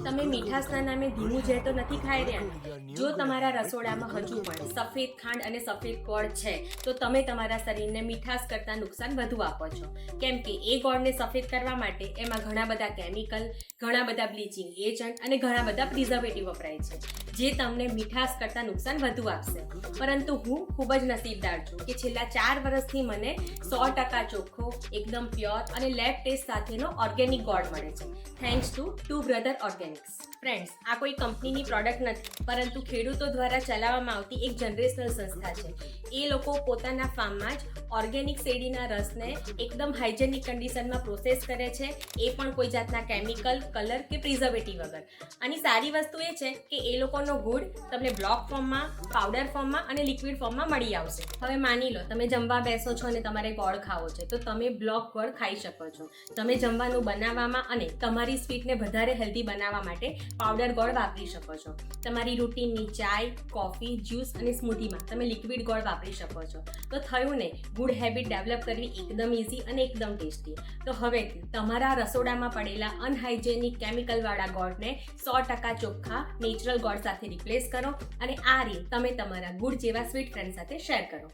તમે મીઠાશના નામે ધીમું ઝેર તો નથી ખાઈ રહ્યા. જો તમારા રસોડામાં હજુ પણ સફેદ ખાંડ અને સફેદ ગોળ છે તો તમે તમારા શરીરને મીઠાશ કરતાં નુકસાન વધુ આપો છો. કેમ કે એ ગોળને સફેદ કરવા માટે એમાં ઘણા બધા કેમિકલ, ઘણા બધા બ્લીચિંગ એજન્ટ અને ઘણા બધા પ્રિઝર્વેટિવ વપરાય છે, જે તમને મીઠાશ કરતાં નુકસાન વધુ આપશે. પરંતુ હું ખૂબ જ નસીબદાર છું કે છેલ્લા 4 વર્ષથી મને 100% ચોખ્ખો, એકદમ પ્યોર અને લેબ ટેસ્ટ સાથેનો ઓર્ગેનિક ગોળ મળે છે, thanks to Two Brother Organics. Friends, આ કોઈ કંપનીની પ્રોડક્ટ નથી, પરંતુ ખેડૂતો દ્વારા ચલાવવામાં આવતી એક જનરેશનલ સંસ્થા છે. એ લોકો પોતાના ફાર્મમાં જ ઓર્ગેનિક શેરડીના રસને એકદમ હાઇજેનિક કન્ડિશનમાં પ્રોસેસ કરે છે, એ પણ કોઈ જાતના કેમિકલ, કલર કે પ્રિઝર્વેટિવ વગર. આની સારી વસ્તુ એ છે કે એ લોકોનો ગુડ તમને બ્લોક ફોર્મમાં, પાવડર ફોર્મમાં અને લિક્વિડ ફોર્મમાં મળી આવશે. હવે માની લો તમે જમવા બેસો છો અને તમારે ગોળ ખાવો છે, તો તમે બ્લોક ગોળ ખાઈ શકો છો. તમે જમવાનું બનાવવામાં અને તમારી સ્વીટને વધારે હેલ્ધી બનાવવા માટે પાવડર ગોળ વાપરી શકો છો. તમારી રૂટીનની ચાય, કોફી, જ્યુસ અને સ્મૂધીમાં તમે લિક્વિડ ગોળ વાપરી શકો છો. તો થયું ને, ગુડ હેબિટ ડેવલપ કરવી એકદમ ઇઝી અને એકદમ ટેસ્ટી. તો હવેથી તમારા રસોડામાં પડેલા અનહાઇજેનિક કેમિકલવાળા ગોળને 100% ચોખ્ખા નેચરલ ગોળ સાથે રિપ્લેસ કરો અને આ રીત તમે તમારા ગુડ જેવા સ્વીટ ફ્રેન્ડ સાથે શેર કરો.